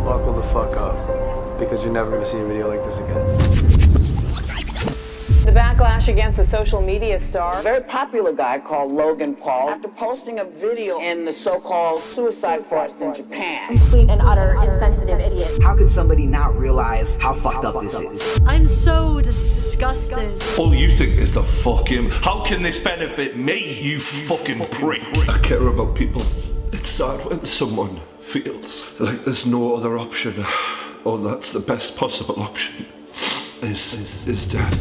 buckle the fuck up, because you're never gonna see a video like this again. The backlash against the social media star. A very popular guy called Logan Paul, after posting a video in the so-called suicide forest in Japan. Complete and utter insensitive idiot. How could somebody not realize how fucked up this is? I'm so disgusted. All you think is to fuck him. How can this benefit me, you fucking prick? I care about people. It's sad when someone feels like there's no other option, or that's the best possible option, is death.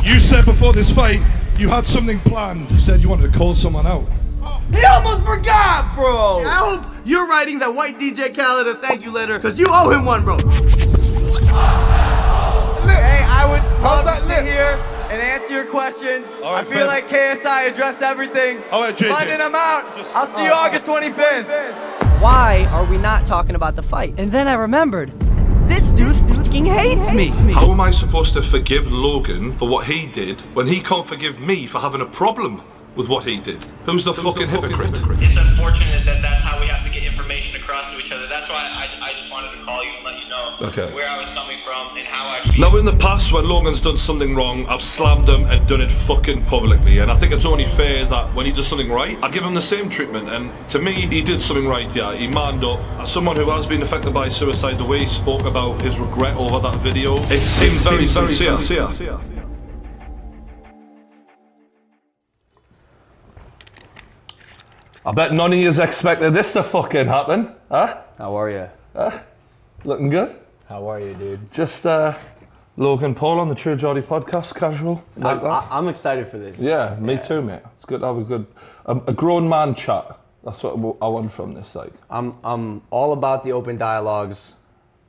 You said before this fight, you had something planned. You said you wanted to call someone out. He almost forgot, bro! I hope you're writing that white DJ Khaled a thank you letter, because you owe him one, bro. Hey, I would love to sit here and answer your questions. Right, I feel like KSI addressed everything. All right, JJ. London, I'm out. I'll see you August 25th. Why are we not talking about the fight? And then I remembered, this dude fucking hates me. How am I supposed to forgive Logan for what he did when he can't forgive me for having a problem with what he did? Who's the fucking hypocrite? It's unfortunate that that's how we have to get information across to each other. That's why I just wanted to call you and let you know where I was coming from and how I feel. Now in the past when Logan's done something wrong, I've slammed him and done it fucking publicly, and I think it's only fair that when he does something right, I give him the same treatment. And to me, he did something right, yeah. He manned up. As someone who has been affected by suicide, the way he spoke about his regret over that video, it seemed very sincere. I bet none of you expected this to fucking happen, huh? How are you? Looking good? How are you, dude? Just Logan Paul on the True Geordie podcast, casual. Like that. I'm excited for this. Yeah, me too, mate. It's good to have a grown man chat. That's what I want from this. Like, I'm all about the open dialogues.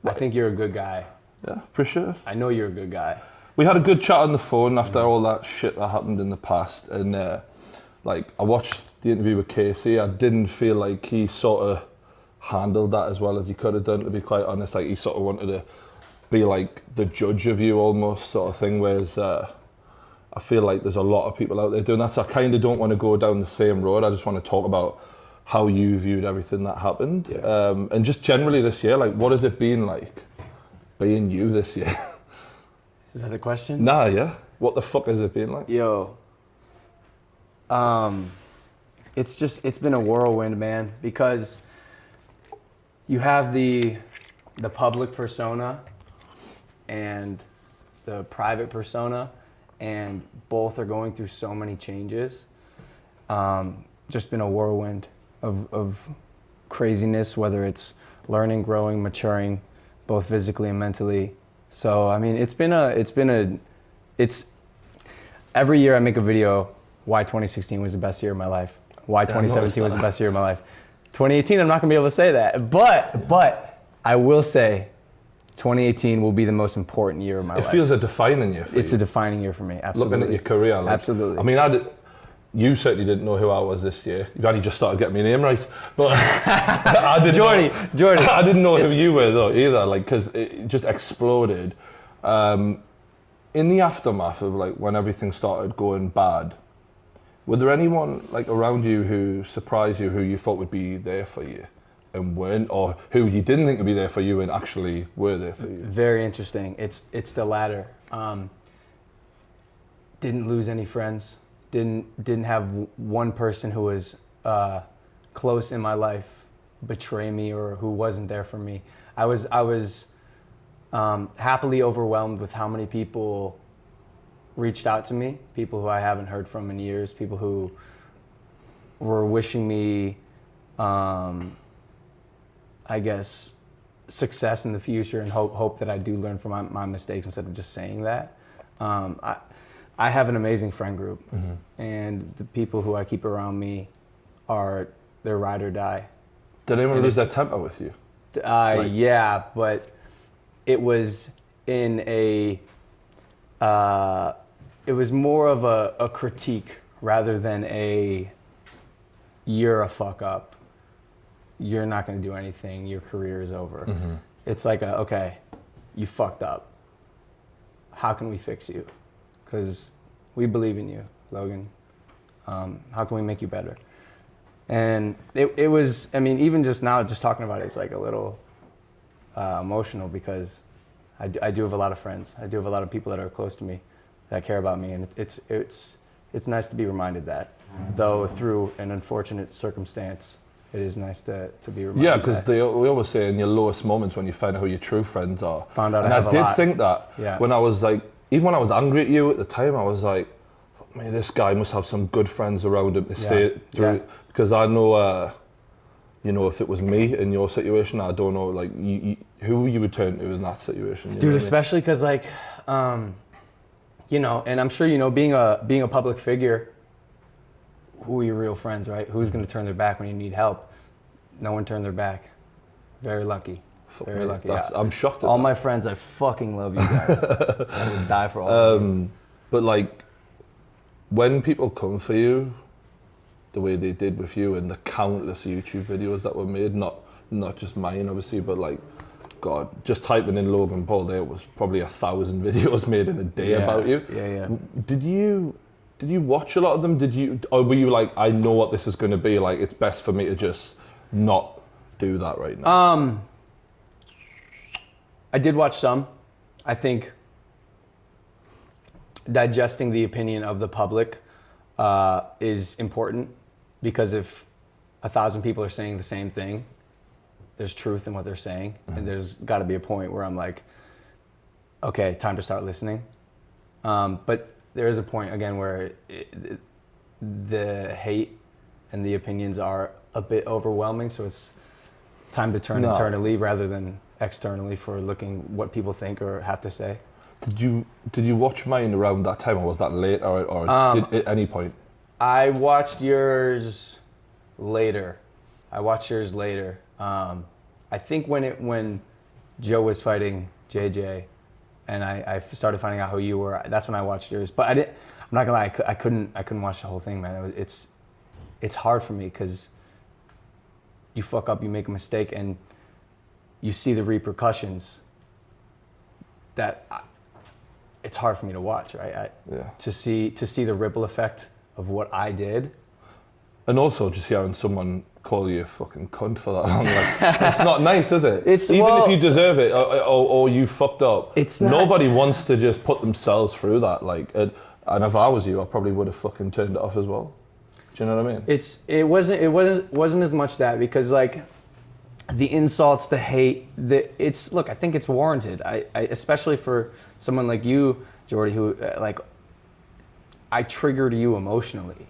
I think you're a good guy. Yeah, appreciate it. I know you're a good guy. We had a good chat on the phone after all that shit that happened in the past, and like I watched the interview with Casey. I didn't feel like he sort of handled that as well as he could have done, to be quite honest. Like, he sort of wanted to be like the judge of you almost, sort of thing, whereas I feel like there's a lot of people out there doing that, so I kind of don't want to go down the same road. I just want to talk about how you viewed everything that happened, and just generally this year, like, what has it been like being you this year? Is that the question? Nah, yeah. What the fuck has it been like? Yo. It's been a whirlwind, man, because you have the public persona and the private persona, and both are going through so many changes. Just been a whirlwind of craziness, whether it's learning, growing, maturing, both physically and mentally. So, I mean, it's every year I make a video, why 2016 was the best year of my life. Why 2017 was the best year of my life. 2018, I'm not gonna be able to say that, but I will say 2018 will be the most important year of my life. It feels a defining year for you. It's a defining year for me, absolutely. Looking at your career, like, absolutely. I mean, you certainly didn't know who I was this year. You've only just started getting my name right, but I didn't. Geordie. I didn't know who you were though either, like, because it just exploded. In the aftermath of, like, when everything started going bad, were there anyone, like, around you who surprised you, who you thought would be there for you and weren't, or who you didn't think would be there for you and actually were there for you? Very interesting. It's the latter. Didn't lose any friends. Didn't have one person who was close in my life betray me or who wasn't there for me. I was happily overwhelmed with how many people reached out to me, people who I haven't heard from in years, people who were wishing me, I guess, success in the future and hope that I do learn from my mistakes instead of just saying that. I have an amazing friend group, and the people who I keep around me they're ride or die. Did anyone lose their temper with you? Yeah, but it was in it was more of a critique rather than you're a fuck up. You're not going to do anything. Your career is over. It's like okay, you fucked up. How can we fix you? Because we believe in you, Logan. How can we make you better? And it was, I mean, even just now, just talking about it, it's like a little emotional because I do have a lot of friends. I do have a lot of people that are close to me that care about me, and it's nice to be reminded that, though through an unfortunate circumstance, it is nice to be reminded. Yeah, because we always say in your lowest moments when you find out who your true friends are. Found out and I did think that when I was like, even when I was angry at you at the time, I was like, man, this guy must have some good friends around him to stay through. Because I know, you know, if it was me in your situation, I don't know, like, who you would turn to in that situation. Dude, especially because, like, you know, and I'm sure you know, being a public figure, who are your real friends, right? Who's going to turn their back when you need help? No one turned their back. Very lucky. Very lucky. I'm shocked at all that. my friends, I fucking love you guys. I would die for all of you. But like, when people come for you, the way they did with you and the countless YouTube videos that were made, not just mine obviously, but like, God, just typing in Logan Paul, there was probably 1,000 videos made in a day about you. Yeah. Did you watch a lot of them? Or were you like, I know what this is going to be, like it's best for me to just not do that right now? I did watch some. I think digesting the opinion of the public is important, because if 1,000 people are saying the same thing, there's truth in what they're saying, and there's got to be a point where I'm like, okay, time to start listening. But there is a point again where the hate and the opinions are a bit overwhelming, so it's time to turn internally rather than externally for looking what people think or have to say. Did you watch mine around that time, or was that late, or at any point? I watched yours later. I think when Joe was fighting JJ, and I started finding out who you were, that's when I watched yours. But I'm not gonna lie, I couldn't watch the whole thing, man. It's hard for me because you fuck up, you make a mistake, and you see the repercussions. It's hard for me to watch, right? To see the ripple effect of what I did. And also just hearing someone call you a fucking cunt for that long, like, it's not nice, is it? Even if you deserve it or you fucked up, nobody wants to just put themselves through that. Like, and if I was you, I probably would have fucking turned it off as well. Do you know what I mean? It wasn't as much that, because like the insults, the hate, look, I think it's warranted. I especially for someone like you, Geordie, who like, I triggered you emotionally.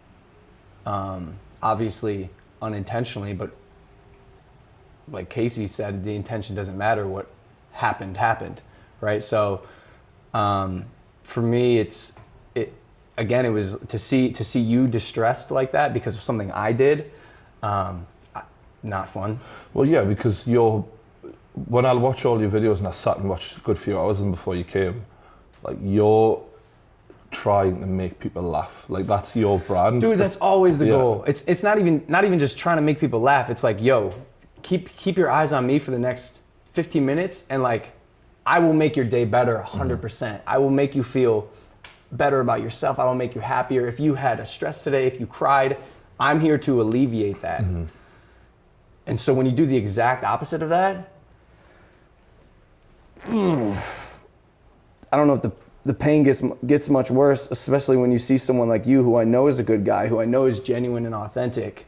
Obviously unintentionally, but like Casey said, the intention doesn't matter. What happened, right? So for me, it was to see you distressed like that because of something I did. Not fun. Well, yeah, because when I watch all your videos, and I sat and watched a good few hours and before you came, like, you're trying to make people laugh. Like, that's your brand. Dude, that's always the goal. It's not even just trying to make people laugh. It's like, yo, keep your eyes on me for the next 15 minutes, and like, I will make your day better 100%. I will make you feel better about yourself. I will make you happier. If you had a stress today, if you cried, I'm here to alleviate that. And so when you do the exact opposite of that, I don't know if the pain gets much worse, especially when you see someone like you, who I know is a good guy, who I know is genuine and authentic,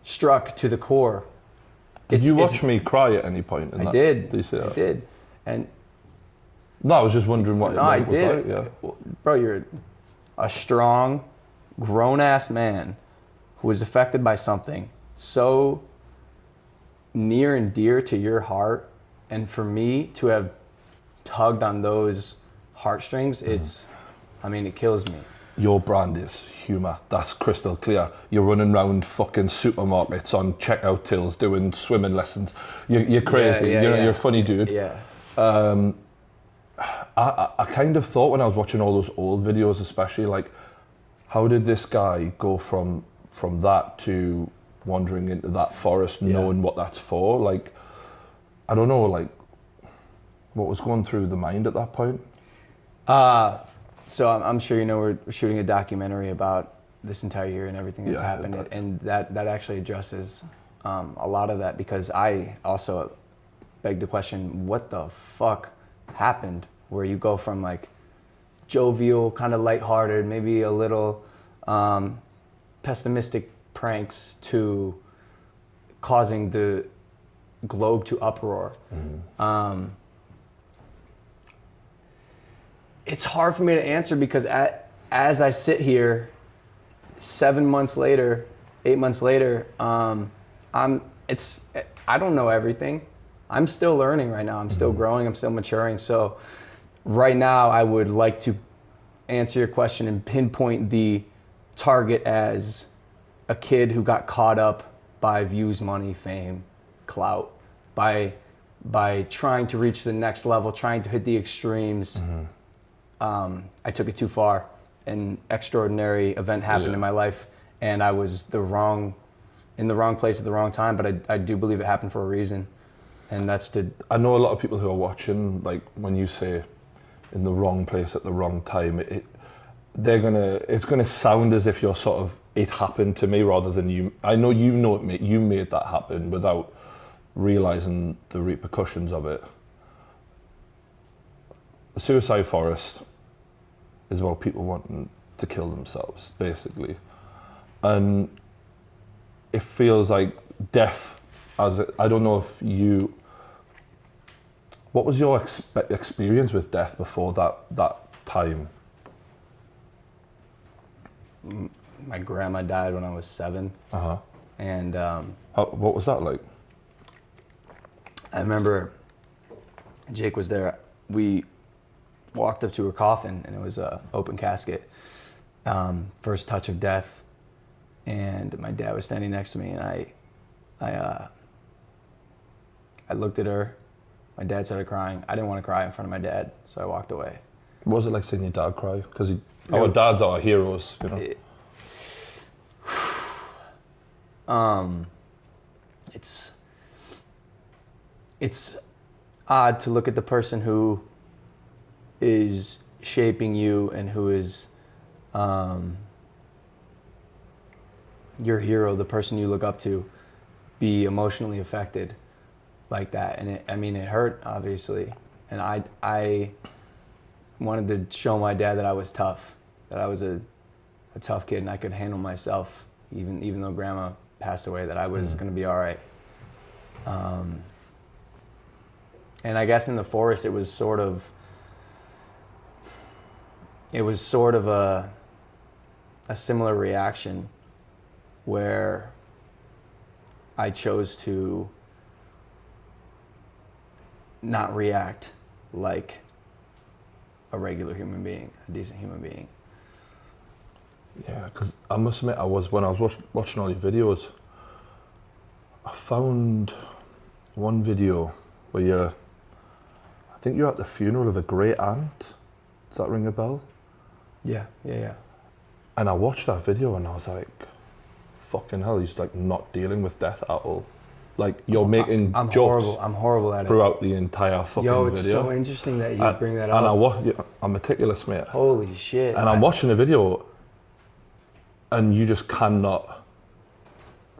struck to the core. Did you watch me cry at any point? I did. Did you see that? I did. And no, I was just wondering what it was like. Yeah. Bro, you're a strong, grown-ass man who was affected by something so near and dear to your heart, and for me to have tugged on those heartstrings, it kills me. Your brand is humour. That's crystal clear. You're running around fucking supermarkets on checkout tills doing swimming lessons. You're crazy. You're a funny dude. Yeah. I kind of thought when I was watching all those old videos, especially, like, how did this guy go from that to wandering into that forest, knowing what that's for? Like, I don't know, like, what was going through the mind at that point? So I'm sure you know we're shooting a documentary about this entire year and everything that's happened, and that actually addresses a lot of that, because I also beg the question, what the fuck happened? Where you go from like jovial, kind of lighthearted, maybe a little pessimistic pranks to causing the globe to uproar. It's hard for me to answer because as I sit here 7 months later, 8 months later, I don't know everything. I'm still learning right now. I'm still growing. I'm still maturing. So right now I would like to answer your question and pinpoint the target as a kid who got caught up by views, money, fame, clout, by trying to reach the next level, trying to hit the extremes. I took it too far. An extraordinary event happened in my life, and I was in the wrong place at the wrong time, but I do believe it happened for a reason. And that's I know a lot of people who are watching, like when you say in the wrong place at the wrong time, it's gonna sound as if you're sort of, it happened to me rather than you. I know you made that happen without realizing the repercussions of it. The Suicide Forest is about people wanting to kill themselves, basically. And it feels like death, I don't know if you, what was your experience with death before that time? My grandma died when I was 7. And what was that like? I remember Jake was there. We walked up to her coffin, and it was an open casket. First touch of death. And my dad was standing next to me, and I looked at her. My dad started crying. I didn't want to cry in front of my dad, so I walked away. What was it like seeing your dad cry? Because our dads are our heroes, you know. It's odd to look at the person who is shaping you and who is your hero, the person you look up to, be emotionally affected like that. And it hurt, obviously. And I wanted to show my dad that I was tough, that I was a tough kid and I could handle myself, even though grandma passed away, that I was going to be all right. And I guess in the forest, it was sort of a similar reaction where I chose to not react like a regular human being, a decent human being. Yeah, because I must admit, when I was watching all your videos, I found one video where I think you're at the funeral of a great aunt. Does that ring a bell? Yeah. And I watched that video and I was like, fucking hell, he's like not dealing with death at all. Like you're making jokes. I'm horrible at it. Throughout the entire fucking video. It's so interesting that you bring that up. And I'm meticulous, mate. Holy shit. And I'm watching the video and you just cannot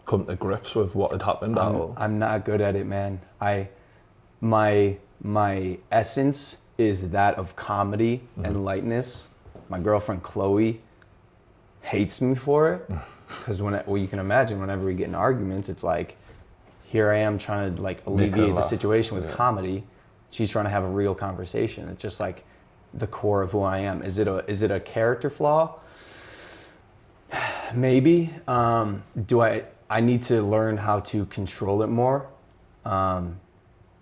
come to grips with what had happened at all. I'm not good at it, man. My essence is that of comedy and lightness. My girlfriend Chloe hates me for it because you can imagine whenever we get in arguments, it's like, here I am trying to like alleviate the situation with comedy. She's trying to have a real conversation. It's just like the core of who I am. Is it a character flaw? Maybe. I need to learn how to control it more,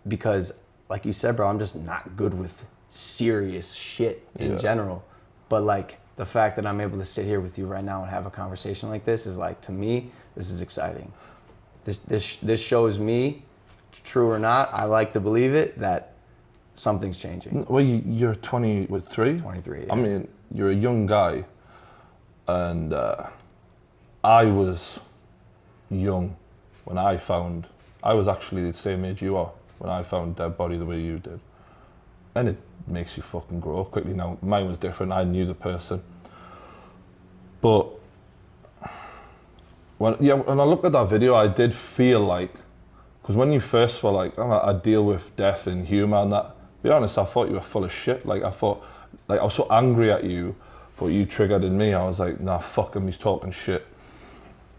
because like you said, bro, I'm just not good with serious shit in general. But like the fact that I'm able to sit here with you right now and have a conversation like this is like, to me, this is exciting. This shows me, true or not, I like to believe it, that something's changing. Well, you're 23? 23, yeah. I mean, you're a young guy, and I was young when I was actually the same age you are when I found dead body the way you did. And it makes you fucking grow up quickly. Now, mine was different. I knew the person. But when I looked at that video, I did feel like Because when you first were like, oh, I deal with death and humour and that, to be honest, I thought you were full of shit. Like I was so angry at you for what you triggered in me. I was like, nah, fuck him, he's talking shit.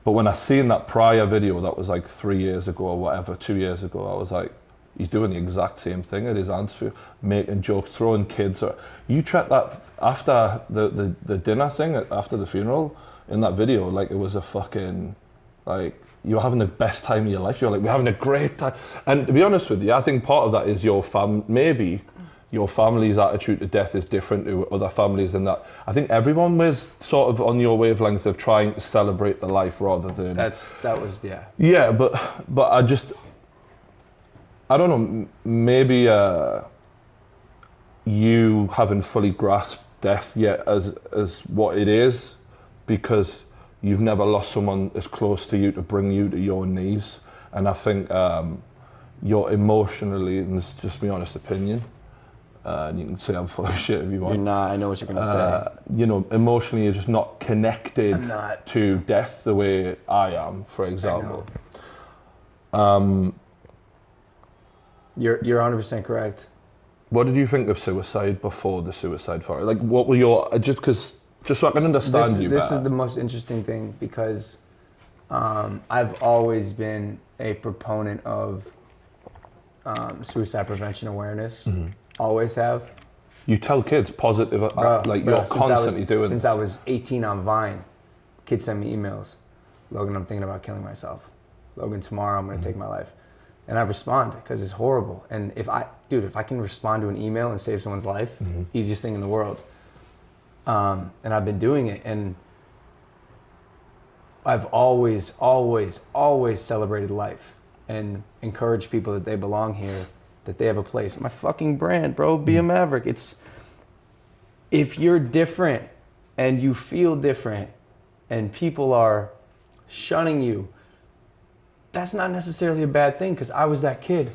But when I seen that prior video that was like 3 years ago or whatever, 2 years ago, I was like, he's doing the exact same thing at his interview, making jokes, throwing kids. You tried that after the dinner thing, after the funeral, in that video, like it was a fucking, like, you were having the best time of your life. You're like, we're having a great time. And to be honest with you, I think part of that is maybe your family's attitude to death is different to other families, and that I think everyone was sort of on your wavelength of trying to celebrate the life rather than... Yeah, but I don't know, maybe you haven't fully grasped death yet as what it is, because you've never lost someone as close to you to bring you to your knees. And I think you're emotionally, and this is just my honest opinion, and you can say I'm full of shit if you want. You're not, I know what you're gonna say. You know, emotionally you're just not connected to death the way I am, for example. You're 100% correct. What did you think of suicide before the suicide forest? Like, what were your, just so I can understand you better. This is the most interesting thing, because I've always been a proponent of suicide prevention awareness. Always have. You tell kids positive, you're constantly doing Since I was 18 on Vine, kids send me emails. Logan, I'm thinking about killing myself. Logan, tomorrow I'm gonna take my life. And I respond, because it's horrible. And if I can respond to an email and save someone's life, easiest thing in the world. And I've been doing it, and I've always celebrated life and encouraged people that they belong here, that they have a place. My fucking brand, bro, be a maverick. If you're different and you feel different and people are shunning you, that's not necessarily a bad thing, because I was that kid.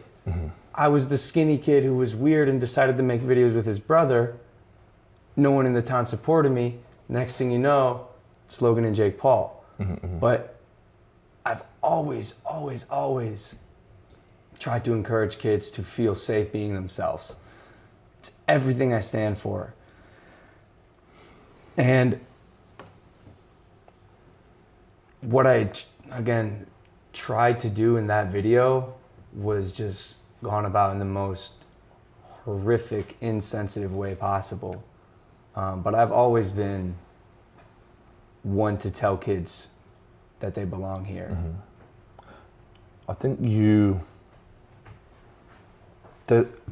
I was the skinny kid who was weird and decided to make videos with his brother. No one in the town supported me. Next thing you know, it's Logan and Jake Paul. But I've always tried to encourage kids to feel safe being themselves. It's everything I stand for. And what I, again, tried to do in that video was just gone about in the most horrific, insensitive way possible. But I've always been one to tell kids that they belong here. I think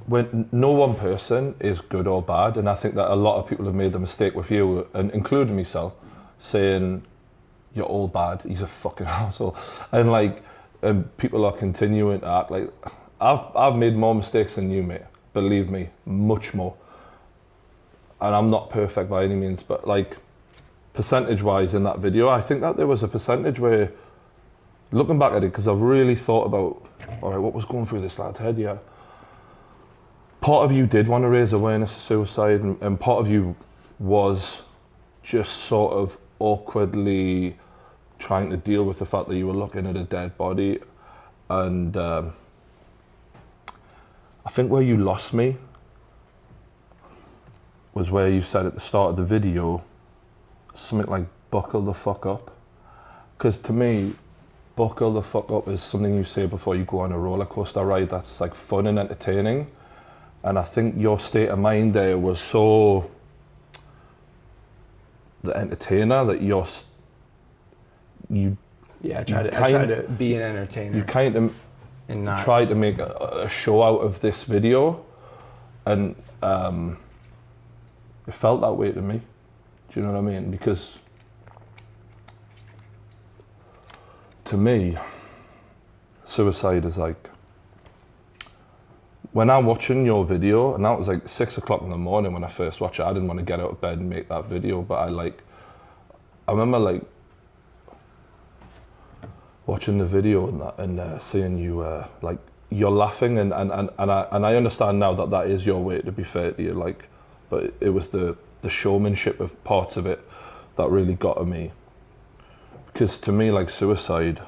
when no one person is good or bad, and I think that a lot of people have made the mistake with you, and including myself, saying you're all bad, he's a fucking asshole, and people are continuing to act like I've made more mistakes than you, mate. Believe me, much more. And I'm not perfect by any means, but like percentage-wise in that video, I think that there was a percentage where, looking back at it, because I've really thought about, all right, what was going through this lad's head, yeah. Part of you did want to raise awareness of suicide, and part of you was just sort of awkwardly trying to deal with the fact that you were looking at a dead body. And I think where you lost me was where you said at the start of the video something like buckle the fuck up. Because to me, buckle the fuck up is something you say before you go on a roller coaster ride that's like fun and entertaining. And I think your state of mind there was so the entertainer that I try to be an entertainer. You kind of try to make a show out of this video, and it felt that way to me. Do you know what I mean? Because to me, suicide is like, when I'm watching your video, and that was like 6 o'clock in the morning when I first watched it, I didn't want to get out of bed and make that video, but I remember like watching the video and seeing you like you're laughing, and I understand now that that is your way, to be fair to you, like, but it was the showmanship of parts of it that really got to me. Because to me, like, suicide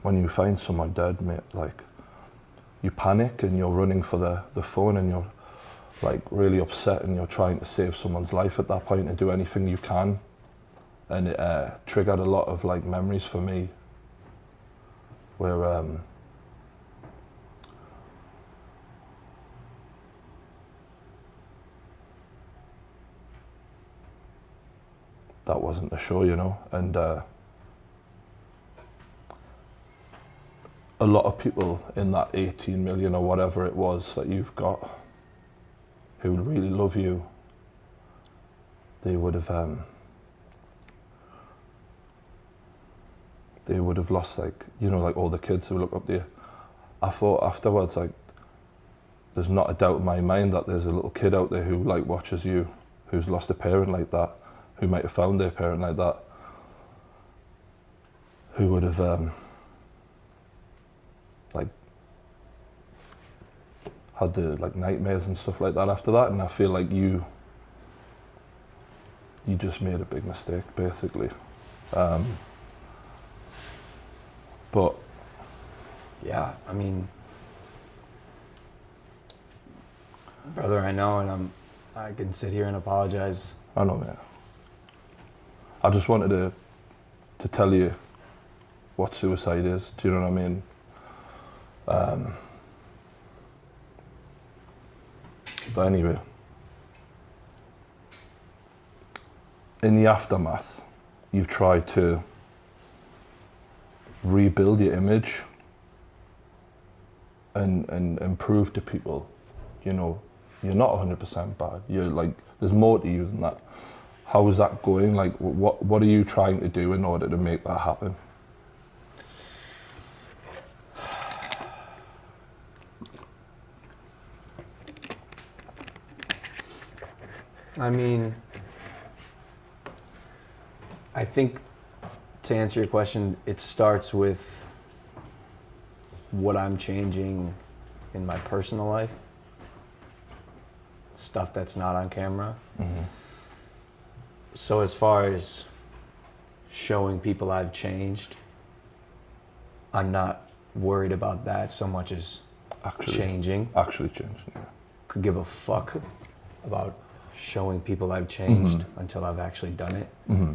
when you find someone dead, mate, like, you panic and you're running for the phone and you're like really upset and you're trying to save someone's life at that point and do anything you can. And it triggered a lot of like memories for me where that wasn't the show, you know, and a lot of people in that 18 million or whatever it was that you've got who really love you, they would have lost, like, you know, like all the kids who look up to you. I thought afterwards, like, there's not a doubt in my mind that there's a little kid out there who like watches you, who's lost a parent like that, who might have found their parent like that, who would have like had the like nightmares and stuff like that after that. And I feel like you just made a big mistake, basically. But yeah, I mean, brother, I know, and I can sit here and apologize. I know, man. I just wanted to tell you what suicide is. Do you know what I mean? But anyway, in the aftermath, you've tried to rebuild your image and prove to people, you know, you're not 100% bad. You're like, there's more to you than that. How is that going? Like, what are you trying to do in order to make that happen? I mean, I think to answer your question, it starts with what I'm changing in my personal life, stuff that's not on camera. Mm-hmm. So as far as showing people I've changed, I'm not worried about that so much as changing. Actually changing, yeah. Could give a fuck about showing people I've changed until I've actually done it. Mm-hmm.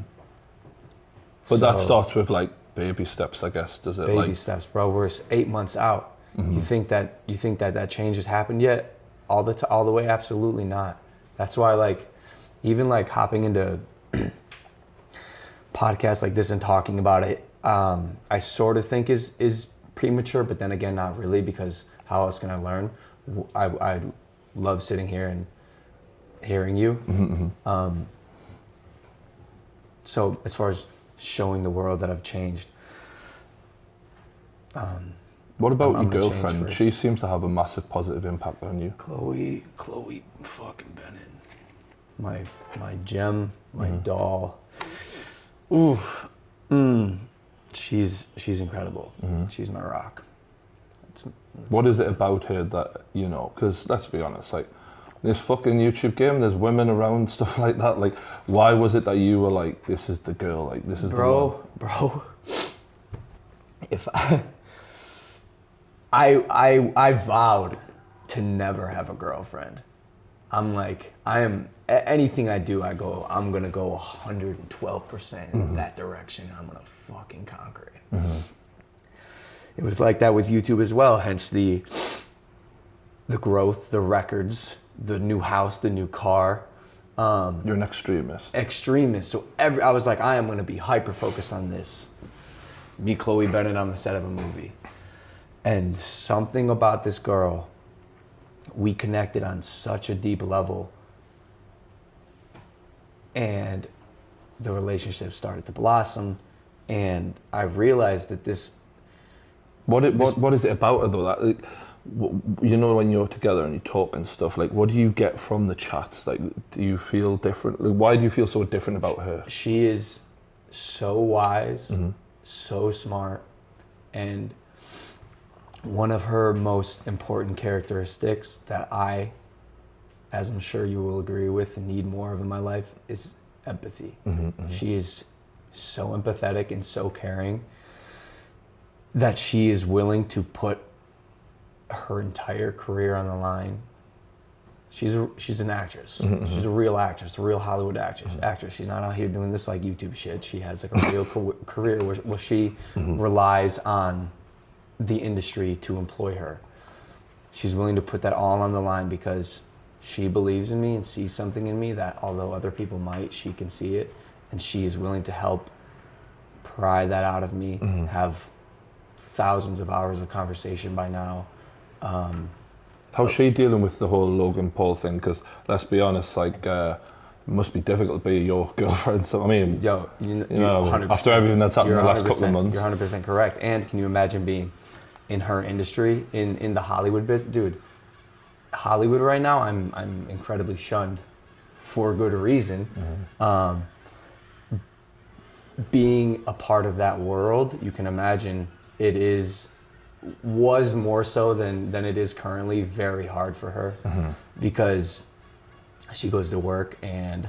But that starts with like baby steps, I guess, does it? Baby steps, bro. We're 8 months out. Mm-hmm. You think that change has happened yet? All the way? Absolutely not. That's why, like, even like hopping into podcasts like this and talking about it, I sort of think is premature, but then again, not really, because how else can I learn? I love sitting here and hearing you. Mm-hmm. So as far as showing the world that I've changed. What about your girlfriend? She seems to have a massive positive impact on you. Chloe fucking Bennett. My gem, my doll. Ooh. She's incredible. Mm-hmm. She's my rock. What is it about her that, you know, because let's be honest, like, this fucking YouTube game, there's women around, stuff like that. Like, why was it that you were like, this is the girl, like, this is the one? Bro, if I vowed to never have a girlfriend. I'm like, anything I do, I'm gonna go 112% in that direction. I'm gonna fucking conquer it. Mm-hmm. It was like that with YouTube as well, hence the growth, the records, the new house, the new car. You're an extremist. So I was like, I am gonna be hyper focused on this. Meet Chloe Bennett on the set of a movie. And something about this girl, we connected on such a deep level, and the relationship started to blossom, and I realized that What is it about her though? That, you know, when you're together and you talk and stuff, like, what do you get from the chats? Like, do you feel different? Like, why do you feel so different about her? She is so wise, so smart, and one of her most important characteristics that I, as I'm sure you will agree with, need more of in my life is empathy. She is so empathetic and so caring that she is willing to put her entire career on the line. She's an actress. She's a real actress, a real Hollywood actress. She's not out here doing this like YouTube shit. She has like a real career where she relies on the industry to employ her. She's willing to put that all on the line because she believes in me and sees something in me that although other people might, she can see it, and she is willing to help pry that out of me, have thousands of hours of conversation by now. How's she dealing with the whole Logan Paul thing? Because let's be honest, like, it must be difficult to be your girlfriend. So I mean, yo, you know, after everything that's happened in the last couple of months. You're 100% correct. And can you imagine being in her industry, in the Hollywood business? Dude, Hollywood right now, I'm incredibly shunned for good reason. Being a part of that world, you can imagine was more so than it is currently very hard for her because she goes to work and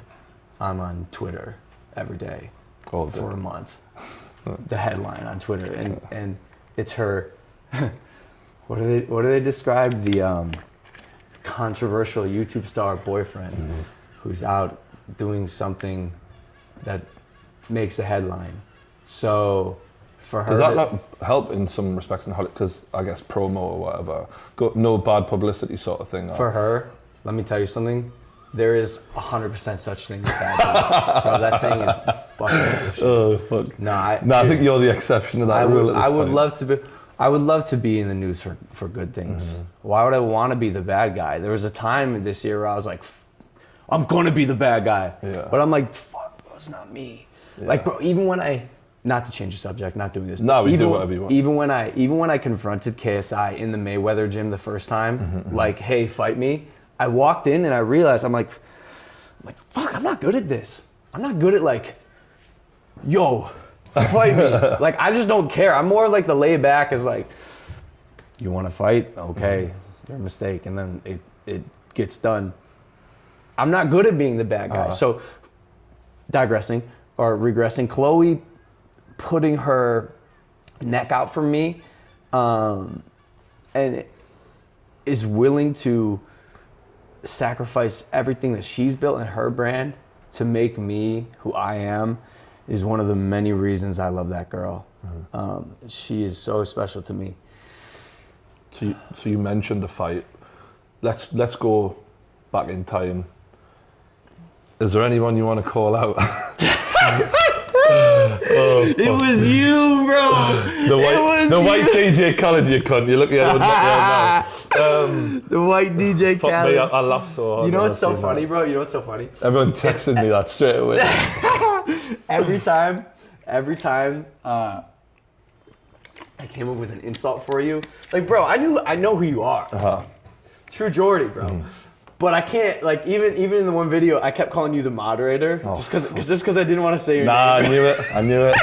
I'm on Twitter every day for a month. The headline on Twitter and it's her. What do they describe the controversial YouTube star boyfriend who's out doing something that makes a headline. So for her, does that not help in some respects in Hollywood? Because I guess promo or whatever, no bad publicity sort of thing. For her, let me tell you something. There is 100% such thing as bad publicity. Bro, that saying is fucking bullshit. Oh fuck. No, I think you're the exception to that rule. I would love to be. I would love to be in the news for good things. Why would I want to be the bad guy? There was a time this year where I was like, I'm gonna be the bad guy. Yeah. But I'm like, fuck, bro, it's not me. Yeah. Like, bro, even when not to change the subject, not doing this. No, we do whatever you want. Even when I confronted KSI in the Mayweather gym the first time, like, hey, fight me. I walked in and I realized, I'm like, fuck, I'm not good at this. I'm not good at like, yo, fight me. Like, I just don't care. I'm more like the laid back is like, you want to fight? Okay, you're a mistake. And then it gets done. I'm not good at being the bad guy. So digressing or regressing, Chloe putting her neck out for me and is willing to sacrifice everything that she's built in her brand to make me who I am is one of the many reasons I love that girl. She is so special to me. So you mentioned the fight. Let's go back in time. Is there anyone you want to call out? It was you, bro. The white DJ Khaled, you cunt. You're looking at it now. The white DJ Khaled. Me, I laugh so hard. You know what's so funny, bro? You know what's so funny? Everyone texted me that straight away. every time I came up with an insult for you, like, bro, I know who you are. True Geordie, bro. But I can't, like, even in the one video, I kept calling you the moderator just because I didn't want to say your name. I knew it.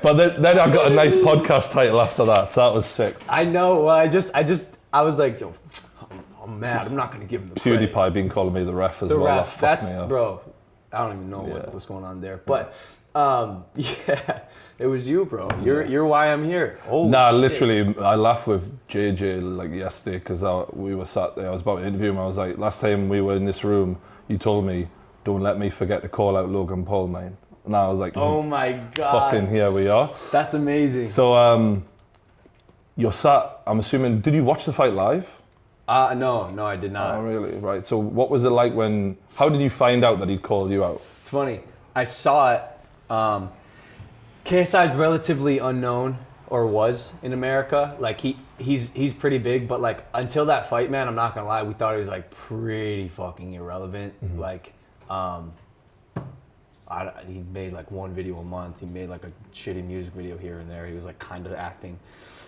But then I got a nice podcast title after that, so that was sick. I know. Well, I was like, yo, I'm mad. I'm not gonna give him the credit. PewDiePie been calling me the ref as the well. Ref. That's bro. I don't even know what's going on there, but yeah, it was you, bro. You're why I'm here. Nah, shit. Literally, I laughed with JJ like yesterday because we were sat there. I was about to interview him. I was like, last time we were in this room, you told me, don't let me forget to call out Logan Paul, man. And I was like, oh my god, fucking here we are. That's amazing. So you're sat. I'm assuming. Did you watch the fight live? No, I did not. Oh, really? Right. So what was it like when? How did you find out that he called you out? It's funny. I saw it. KSI is relatively unknown, or was in America. Like he's pretty big, but like until that fight, man, I'm not gonna lie, we thought he was like pretty fucking irrelevant. Like, he made like one video a month. He made like a shitty music video here and there. He was like kind of acting.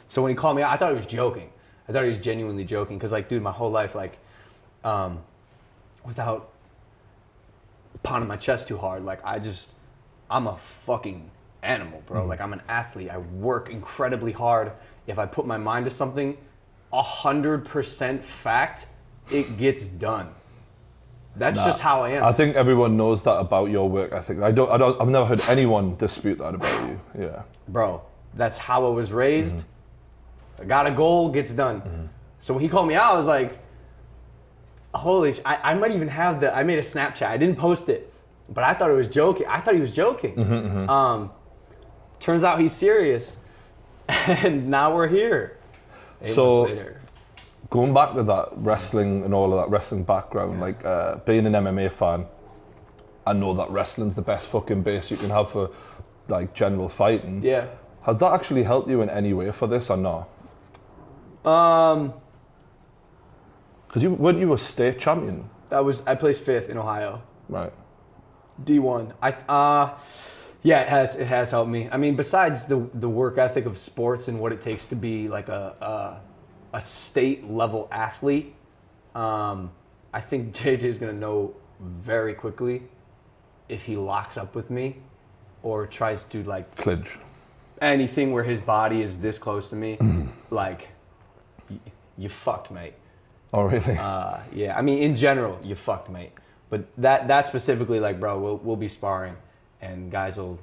So when he called me out, I thought he was joking. I thought he was genuinely joking because, like, dude, my whole life, like, without pounding my chest too hard, like, I'm a fucking animal, bro. Like, I'm an athlete. I work incredibly hard. If I put my mind to something, 100% fact, it gets done. That's just how I am. I think everyone knows that about your work ethic. I've never heard anyone dispute that about you. Yeah. Bro, that's how I was raised. I got a goal, gets done. So when he called me out, I was like, holy I might even have I made a Snapchat. I didn't post it, but I thought it was joking. I thought he was joking. Turns out he's serious. And now we're here. 8 months later. Going back to that wrestling and all of that wrestling background, like being an MMA fan, I know that wrestling's the best fucking base you can have for like general fighting. Yeah. Has that actually helped you in any way for this or not? Because weren't you a state champion? I placed 5th in Ohio. Right. D1. Yeah, it has helped me. I mean, besides the work ethic of sports and what it takes to be like a state level athlete, I think JJ is gonna know very quickly if he locks up with me or tries to like clinch anything where his body is this close to me. Like, you fucked, mate. Oh really? Yeah. I mean, in general, you fucked, mate. But that specifically, like, bro, we'll be sparring. And guys will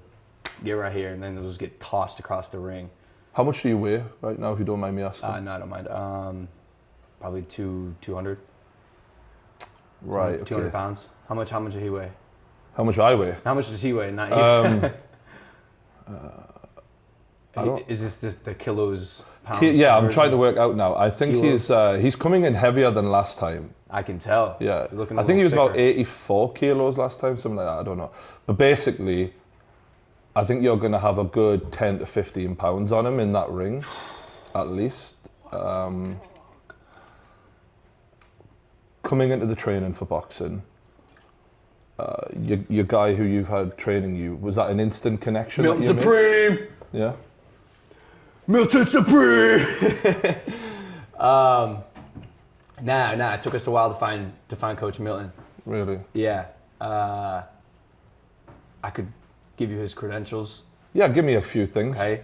get right here, and then they'll just get tossed across the ring. How much do you weigh right now, if you don't mind me asking? No, I don't mind. Probably 200. Right. 200 pounds. How much does he weigh? How much I weigh? How much does he weigh? Not you. Is this the kilos? Pounds? Yeah, I'm trying to work out now. I think he's coming in heavier than last time. I can tell. Yeah, I think he was about 84 kilos last time, something like that. I don't know. But basically, I think you're going to have a good 10 to 15 pounds on him in that ring, at least. Coming into the training for boxing, your guy who you've had training you, was that an instant connection? Milton Supreme! Yeah? Milton Supreme! Nah. It took us a while to find Coach Milton. Really? Yeah. I could give you his credentials. Yeah, give me a few things. Okay.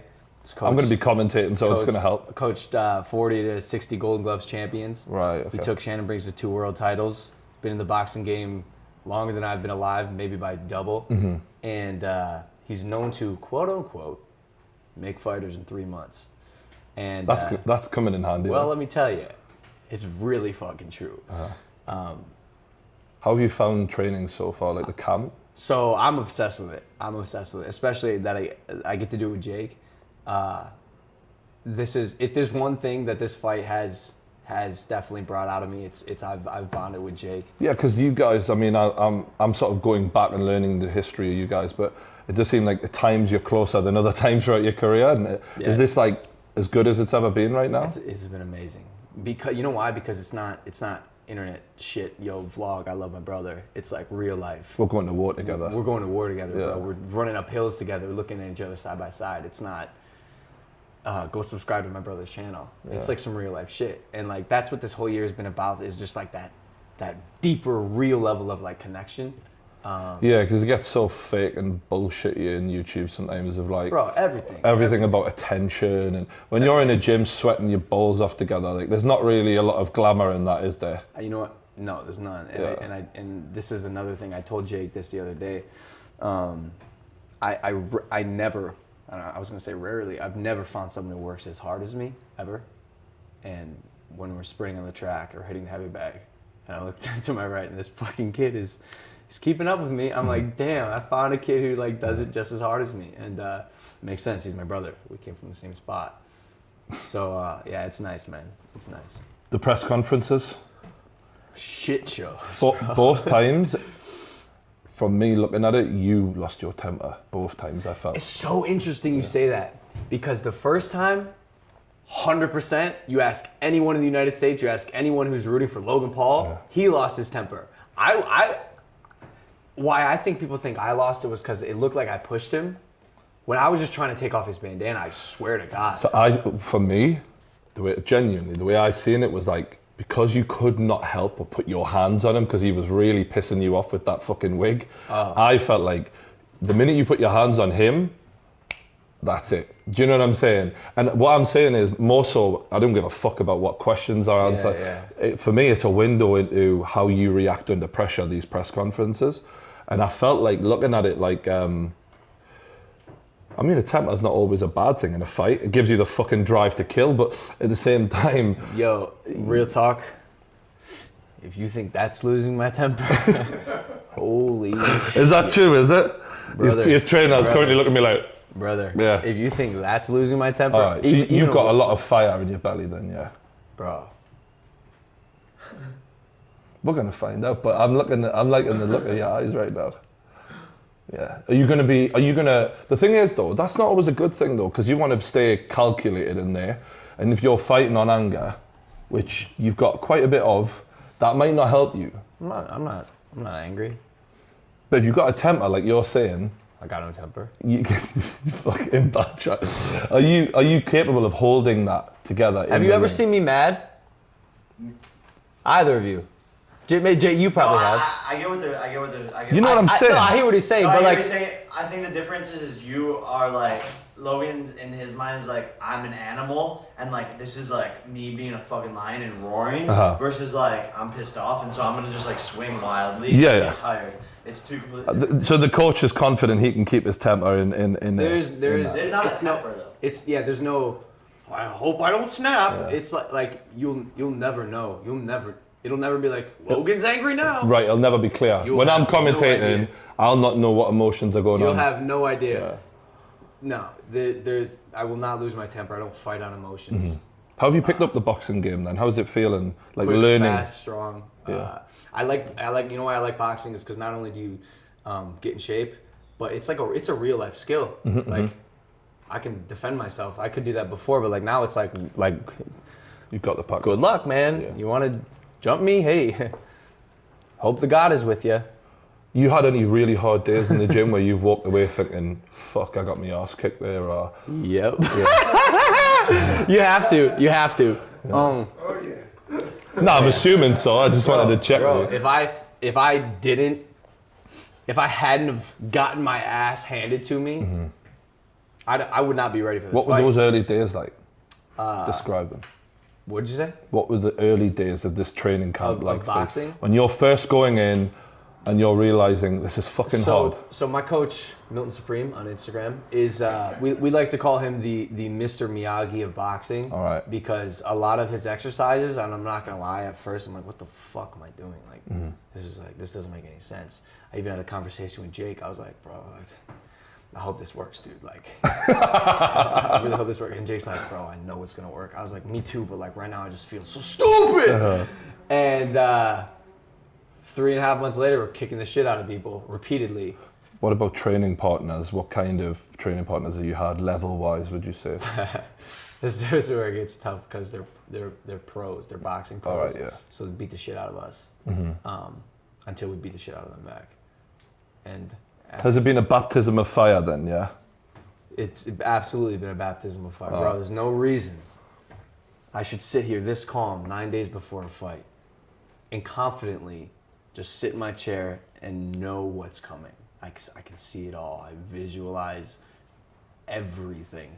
I'm going to be commentating, so it's going to help. Coached 40 to 60 Golden Gloves champions. Right. Okay. He took Shannon Briggs to 2 world titles. Been in the boxing game longer than I've been alive, maybe by double. And he's known to, quote unquote, make fighters in 3 months. And that's coming in handy. Well, let me tell you. It's really fucking true. How have you found training so far, like the camp? So I'm obsessed with it. Especially that I get to do it with Jake. If there's one thing that this fight has definitely brought out of me, it's I've bonded with Jake. Yeah, because you guys, I mean, I'm sort of going back and learning the history of you guys, but it does seem like at times you're closer than other times throughout your career. And is this like as good as it's ever been right now? It's been amazing. Because you know why? Because it's not internet shit. Yo, vlog. I love my brother. It's like real life. We're going to war together. We're going to war together, Yeah. bro. We're running up hills together. We're looking at each other side by side. It's not. Go subscribe to my brother's channel. Yeah. It's like some real life shit, and like that's what this whole year has been about. Is just like that deeper, real level of like connection. Yeah, because it gets so fake and bullshitty in YouTube sometimes of like... Bro, everything about attention. And when you're in a gym sweating your balls off together, like there's not really a lot of glamour in that, is there? You know what? No, there's none. And this is another thing. I told Jake this the other day. I never, I was going to say rarely, I've never found someone who works as hard as me, ever. And when we're sprinting on the track or hitting the heavy bag, and I look to my right and this fucking kid is... He's keeping up with me. I'm like, damn, I found a kid who like does it just as hard as me. And it makes sense. He's my brother. We came from the same spot. So yeah, it's nice, man. It's nice. The press conferences? Shit show. Both times, from me looking at it, you lost your temper. Both times I felt. It's so interesting you say that. Because the first time, 100%, you ask anyone in the United States, you ask anyone who's rooting for Logan Paul, he lost his temper. Why I think people think I lost it was because it looked like I pushed him. When I was just trying to take off his bandana, I swear to God. So for me, the way I seen it was like, because you could not help but put your hands on him because he was really pissing you off with that fucking wig. I felt like the minute you put your hands on him, that's it. Do you know what I'm saying? And what I'm saying is more so, I don't give a fuck about what questions are answered. Yeah. For me, it's a window into how you react under pressure, these press conferences. And I felt like looking at it like I mean, a temper's not always a bad thing in a fight. It gives you the fucking drive to kill, but at the same time... Yo, real talk. If you think that's losing my temper, holy shit. Is that true, is it? His trainer is currently looking at me like... Brother, yeah. If you think that's losing my temper... All right, so you've got a lot of fire in your belly then, yeah? Bro. We're going to find out, but I'm liking the look of your eyes right now. Yeah. The thing is though, that's not always a good thing though, because you want to stay calculated in there. And if you're fighting on anger, which you've got quite a bit of, that might not help you. I'm not angry. But if you've got a temper, like you're saying... I got no temper. You fucking bad shot. Are you capable of holding that together? Have you ever seen me mad? Either of you? Jay, you probably have. I get what they're. You know what I'm saying? No, I hear what he's saying, but like, I think the difference is you are like Logan in his mind is like I'm an animal, and like this is like me being a fucking lion and roaring, versus like I'm pissed off, and so I'm gonna just like swing wildly. Yeah. Get tired. It's too completely. So the coach is confident he can keep his temper in there's not a temper though. There's no. I hope I don't snap. Yeah. It's like you'll never know. It'll never be like, Logan's angry now. Right, it'll never be clear. When I'm commentating, I'll not know what emotions are going on. You'll have no idea. Yeah. No, I will not lose my temper. I don't fight on emotions. Mm-hmm. How have you picked up the boxing game then? How's it feeling? Like quick, learning? Fast, strong. Yeah. I like, you know why I like boxing is because not only do you get in shape, but it's a real life skill. Mm-hmm, like, I can defend myself. I could do that before, but like now it's like you've got the puck. Good luck, man. Yeah. You want to jump me? Hey, hope the God is with you. You had any really hard days in the gym where you've walked away thinking, fuck, I got my ass kicked there, or... Yep. Yeah. You have to. Yeah. Oh, yeah. No, I'm assuming so. I just wanted to check with you. If I hadn't have gotten my ass handed to me, I would not be ready for this What fight. were those early days like? Describe them. What did you say? What were the early days of this training camp like? Of boxing? When you're first going in and you're realizing this is fucking hard. So my coach, Milton Supreme on Instagram, is we like to call him the Mr. Miyagi of boxing. All right. Because a lot of his exercises, and I'm not gonna lie, at first I'm like, what the fuck am I doing? Like, this doesn't make any sense. I even had a conversation with Jake. I was like, bro, like, I hope this works, dude. Like, I really hope this works. And Jake's like, bro, I know it's gonna work. I was like, me too, but like right now I just feel so stupid. And 3.5 months later, we're kicking the shit out of people repeatedly. What about training partners? What kind of training partners have you had level-wise, would you say? This is where it gets tough because they're pros. They're boxing pros. All right, yeah. So they beat the shit out of us until we beat the shit out of them back. And has it been a baptism of fire then, yeah? It's absolutely been a baptism of fire, bro. There's no reason I should sit here this calm 9 days before a fight and confidently just sit in my chair and know what's coming. I can see it all. I visualize everything.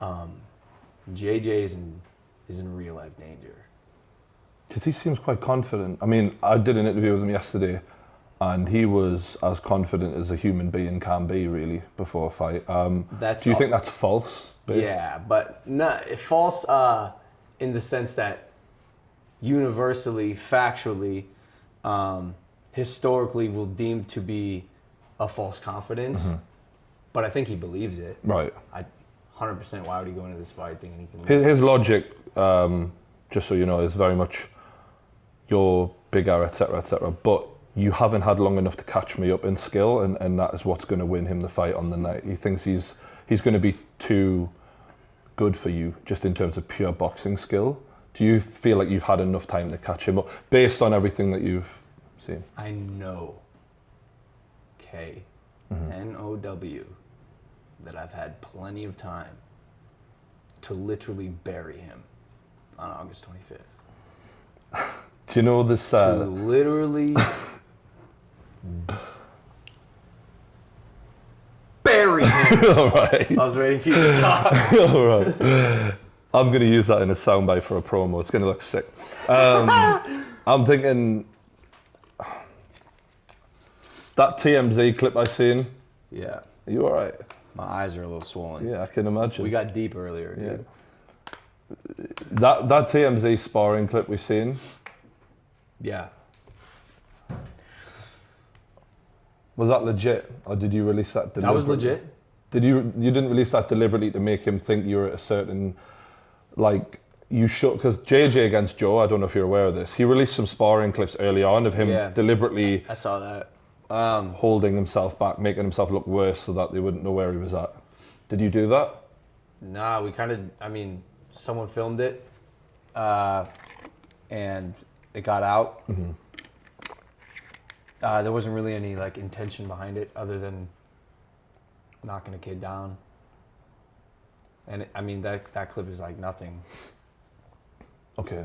JJ is in real life danger. Because he seems quite confident. I mean, I did an interview with him yesterday, and he was as confident as a human being can be, really, before a fight. Do you think that's false? Based? Yeah, but not false in the sense that universally, factually, historically will deem to be a false confidence. But I think he believes it. Right. 100%. Why would he go into this fight thinking he can? His logic, just so you know, is very much you're bigger, etc., etc. But you haven't had long enough to catch me up in skill, and that is what's going to win him the fight on the night. He thinks he's going to be too good for you, just in terms of pure boxing skill. Do you feel like you've had enough time to catch him up, based on everything that you've seen? I know, K-N-O-W, that I've had plenty of time to literally bury him on August 25th. Do you know this? To literally bury him. All right. I was waiting for you to talk. All right. I'm going to use that in a soundbite for a promo. It's going to look sick. I'm thinking that TMZ clip I seen. Yeah. Are you all right? My eyes are a little swollen. Yeah, I can imagine. We got deep earlier, dude. That TMZ sparring clip we've seen. Yeah. Was that legit, or did you release that deliberately? That was legit. Did you didn't release that deliberately to make him think you were at a certain, like, you should, because JJ against Joe, I don't know if you're aware of this, he released some sparring clips early on of him deliberately I saw that. Holding himself back, making himself look worse so that they wouldn't know where he was at. Did you do that? Nah, we kind of, I mean, someone filmed it and it got out. There wasn't really any like intention behind it other than knocking a kid down. And I mean, that clip is like nothing. Okay.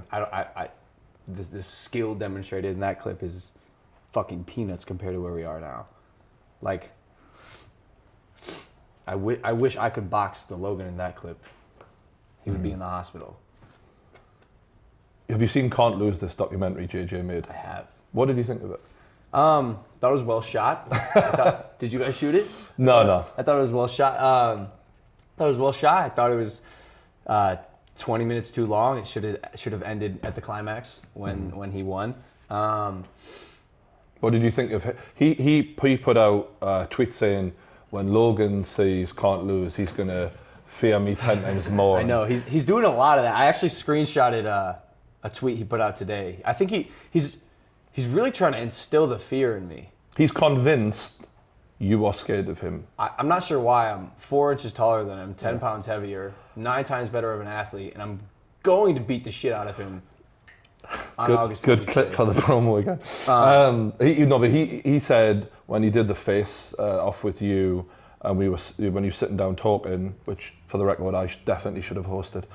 The skill demonstrated in that clip is fucking peanuts compared to where we are now. Like, I wish I could box the Logan in that clip. He would be in the hospital. Have you seen Can't Lose, this documentary JJ made? I have. What did you think of it? Thought it was well shot. Did you guys shoot it? No. I thought it was well shot. I thought it was 20 minutes too long. It should have ended at the climax when he won. What did you think of he put out a tweet saying when Logan says Can't Lose, he's gonna fear me 10 times more. I know he's doing a lot of that. I actually screenshotted a tweet he put out today. I think he's really trying to instill the fear in me. He's convinced you are scared of him. I'm not sure why. I'm 4 inches taller than him, 10 pounds heavier, 9 times better of an athlete, and I'm going to beat the shit out of him. Good clip for the promo again. He said when he did the face off with you, and when you were sitting down talking, which for the record I definitely should have hosted.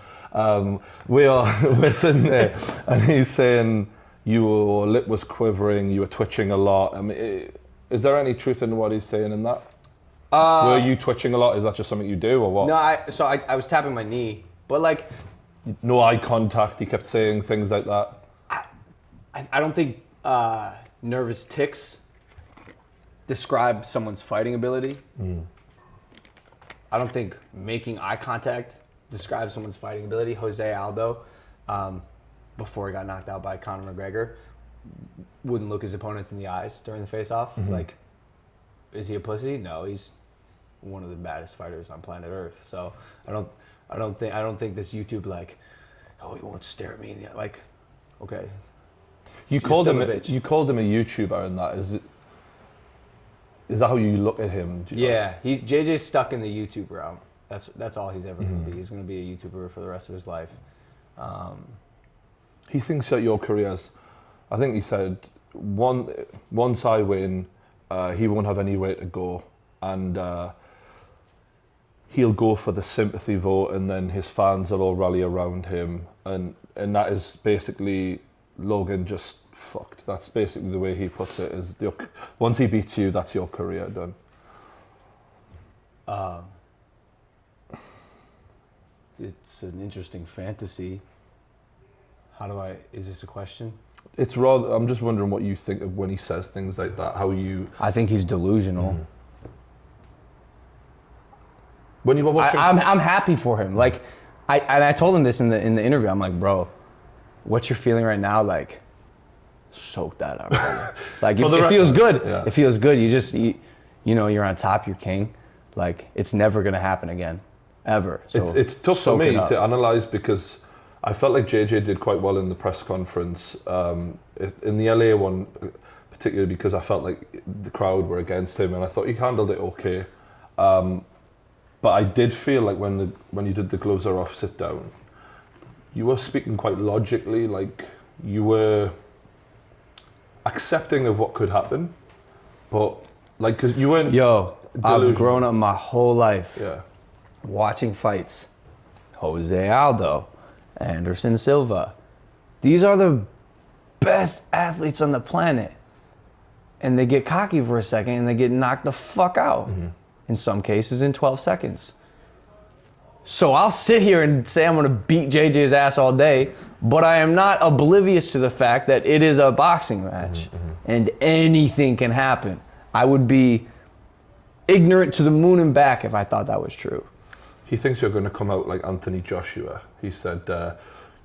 We're sitting there, and he's saying your lip was quivering, you were twitching a lot. I mean, is there any truth in what he's saying in that? Were you twitching a lot? Is that just something you do, or what? No, I was tapping my knee, but like, no eye contact. He kept saying things like that. I don't think nervous tics describe someone's fighting ability. I don't think making eye contact describes someone's fighting ability. Jose Aldo, before he got knocked out by Conor McGregor, wouldn't look his opponents in the eyes during the face-off. Like, is he a pussy? No, he's one of the baddest fighters on planet Earth. So I don't think this YouTube like, oh, he won't stare at me in the eye. Like, okay. You called him a YouTuber, and that is that how you look at him? JJ's stuck in the YouTube realm. That's all he's ever going to be. He's going to be a YouTuber for the rest of his life. He thinks that your career's, I think he said, once I win, he won't have anywhere to go, and he'll go for the sympathy vote, and then his fans will all rally around him, and that is basically Logan just fucked. That's basically the way he puts it. Is once he beats you, that's your career done. It's an interesting fantasy. Is this a question? It's rather, I'm just wondering what you think of when he says things like that, how you... I think he's delusional. When you were watching... I'm happy for him. Like, I told him this in the interview. I'm like, bro, what's your feeling right now? Like, soak that up, brother. Like, it feels good. Yeah. It feels good. You know, you're on top, you're king. Like, it's never gonna happen again, ever. So it's tough for me to analyze, because I felt like JJ did quite well in the press conference. In the LA one, particularly because I felt like the crowd were against him, and I thought he handled it okay. But I did feel like when you did the gloves are off sit down, you were speaking quite logically, like you were accepting of what could happen, but like, because you weren't... I've grown up my whole life watching fights. Jose Aldo, Anderson Silva. These are the best athletes on the planet. And they get cocky for a second and they get knocked the fuck out. In some cases in 12 seconds. So I'll sit here and say I'm gonna beat JJ's ass all day, but I am not oblivious to the fact that it is a boxing match and anything can happen. I would be ignorant to the moon and back if I thought that was true. He thinks you're going to come out like Anthony Joshua. He said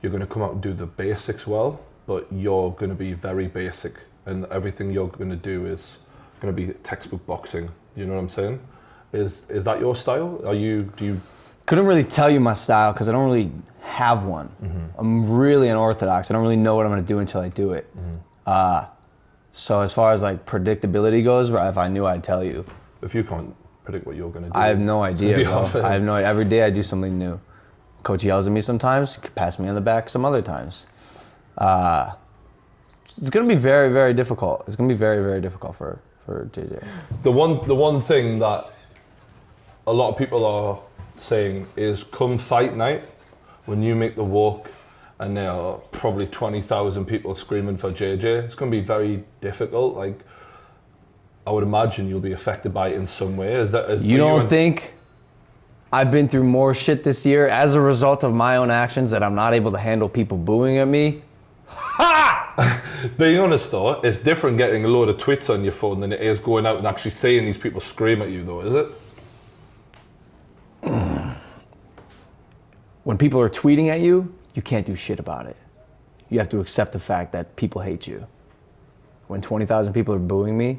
you're going to come out and do the basics well, but you're going to be very basic, and everything you're going to do is going to be textbook boxing. You know what I'm saying? Is that your style? Do you? Couldn't really tell you my style because I don't really have one. I'm really unorthodox. I don't really know what I'm going to do until I do it. So as far as like predictability goes, if I knew, I'd tell you. If you can't predict what you're going to do, I have no idea, bro. I have no. Every day I do something new. Coach yells at me sometimes. He pass me on the back some other times. It's going to be very, very difficult. It's going to be very, very difficult for JJ. The one thing that a lot of people are saying is come fight night, when you make the walk and there are probably 20,000 people screaming for JJ, it's going to be very difficult. Like, I would imagine you'll be affected by it in some way. You don't think I've been through more shit this year as a result of my own actions that I'm not able to handle people booing at me? Ha! Being honest though, it's different getting a load of tweets on your phone than it is going out and actually seeing these people scream at you though, is it? When people are tweeting at you, you can't do shit about it. You have to accept the fact that people hate you. When 20,000 people are booing me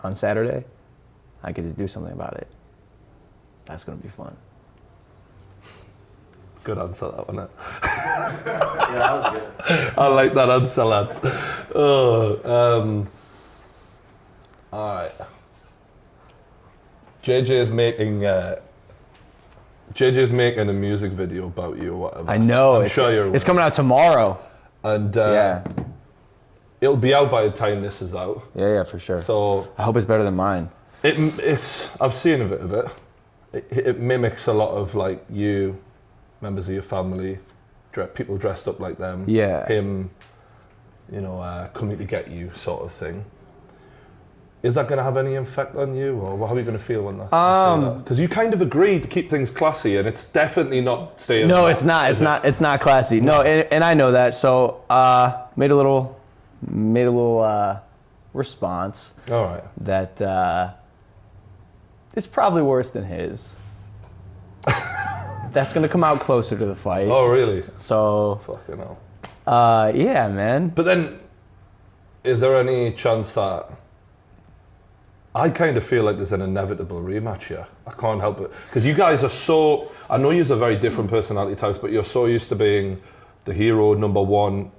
on Saturday, I get to do something about it. That's gonna be fun. Good answer, that one. Yeah, that was good. I like that answer, lad. All right. JJ's making a music video about you or whatever. I know. I'm sure you're aware. It's coming out tomorrow. And yeah. It'll be out by the time this is out. Yeah, for sure. So I hope it's better than mine. I've seen a bit of it. It mimics a lot of like you, members of your family, people dressed up like them. Yeah. Him, coming to get you sort of thing. Is that going to have any effect on you, or how are you going to feel when that? Because you kind of agreed to keep things classy, and it's definitely not staying. No, it's not. It's not classy. No, and I know that. So made a little response. All right. That is probably worse than his. That's gonna come out closer to the fight. Oh, really? So. Fucking hell. Yeah, man. But then, is there any chance that? I kind of feel like there's an inevitable rematch here. I can't help it. Because you guys are so... I know you're very different personality types, but you're so used to being the hero, number one.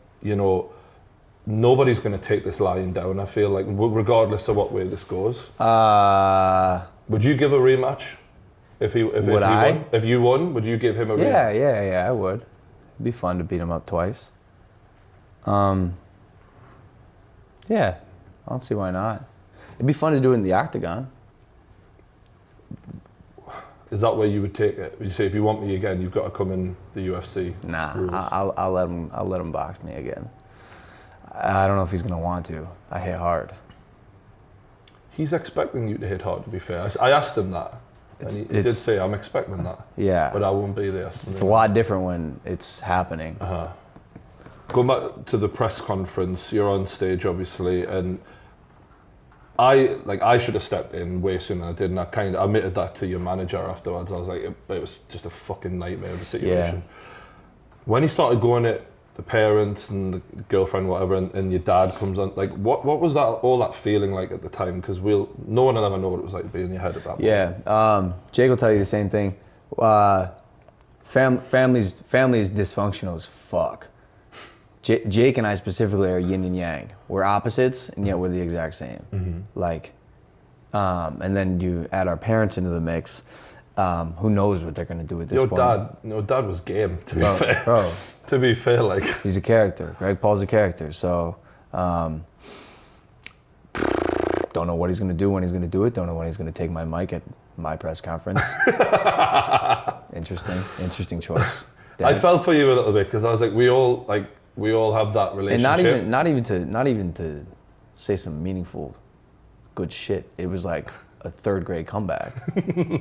Nobody's going to take this lying down, I feel like, regardless of what way this goes. Would you give a rematch? If you won? If you won, would you give him a rematch? Yeah, I would. It'd be fun to beat him up twice. Yeah, I don't see why not. It'd be fun to do it in the octagon. Is that where you would take it? Would you say if you want me again, you've got to come in the UFC? Nah, I'll let him box me again. I don't know if he's gonna want to. I hit hard. He's expecting you to hit hard. To be fair, I asked him that, and he did say, "I'm expecting that." Yeah, but I won't be there. It's a lot different when it's happening. Going back to the press conference, you're on stage, obviously, and. I should have stepped in way sooner than I did, and I kind of admitted that to your manager afterwards. I was like, it was just a fucking nightmare of a situation. Yeah. When he started going at the parents and the girlfriend, whatever, and your dad comes on, like, what was that feeling like at the time? Because no one will ever know what it was like to be in your head at that point. Yeah, Jake will tell you the same thing. Family's dysfunctional as fuck. Jake and I specifically are yin and yang. We're opposites, and yet we're the exact same. Mm-hmm. Like, and then you add our parents into the mix. Who knows what they're gonna do at this point? Your dad was game. To be fair, bro. To be fair, like he's a character. Greg Paul's a character. So, don't know what he's gonna do when he's gonna do it. Don't know when he's gonna take my mic at my press conference. Interesting choice. I felt for you a little bit because I was like, we all have that relationship. And not even to say some meaningful, good shit. It was like a third grade comeback.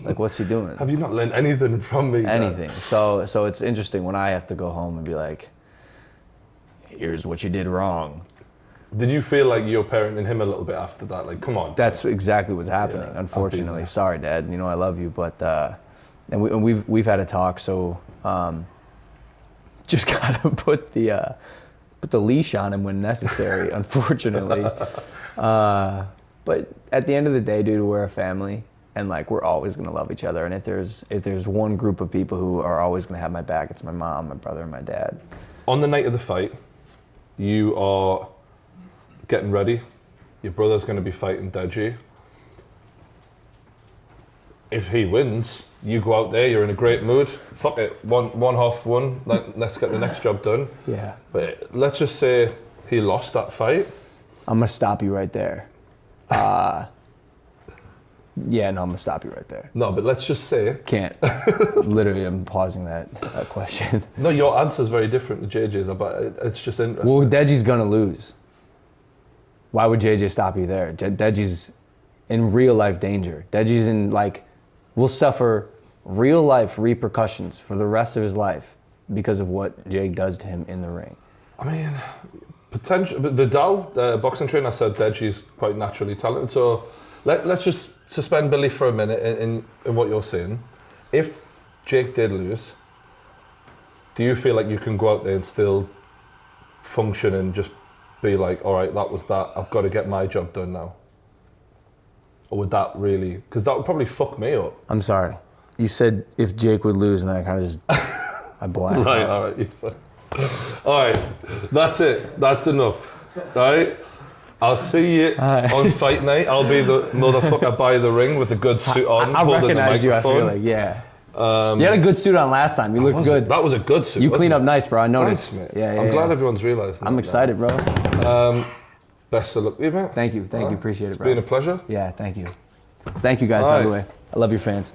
Like, what's he doing? Have you not learned anything from me? Anything. So it's interesting when I have to go home and be like, here's what you did wrong. Did you feel like you were parenting him a little bit after that? Like, come on. That's exactly what's happening. Yeah, unfortunately, sorry, Dad. You know I love you, but and we've had a talk. So just gotta put the leash on him when necessary. Unfortunately, but at the end of the day, dude, we're a family, and like we're always gonna love each other. And if there's one group of people who are always gonna have my back, it's my mom, my brother, and my dad. On the night of the fight, you are getting ready. Your brother's going to be fighting Deji. If he wins, you go out there, you're in a great mood. Fuck it, one half won, let's get the next job done. Yeah. But let's just say he lost that fight. I'm going to stop you right there. Yeah, no, I'm going to stop you right there. No, but let's just say... Can't. Literally, I'm pausing that question. No, your answer's very different to JJ's, but it's just interesting. Well, Deji's going to lose. Why would JJ stop you there? Deji's in real life danger. Deji's in will suffer real life repercussions for the rest of his life because of what Jake does to him in the ring. I mean, potential. Vidal, the boxing trainer, said Deji's quite naturally talented. So let's just suspend belief for a minute in what you're saying. If Jake did lose, do you feel like you can go out there and still function and just be like, all right, that was that, I've got to get my job done now? Or would that really, because that would probably fuck me up. I'm sorry. You said if Jake would lose, and I kind of just, I blanked. Right, all right. All right, that's it. That's enough. All right? I'll see you on fight night. I'll be the motherfucker by the ring with a good suit on, I holding the recognize you, I microphone. feel like, yeah. You had a good suit on last time. You looked good. That was a good suit. You clean up nice, bro. I noticed. Thanks, mate. Yeah, I'm glad everyone's realised that. I'm excited, bro. Best of luck to you, mate. Thank you. Appreciate it, bro. It's been a pleasure. Yeah, thank you. Thank you guys, by the way. I love your fans.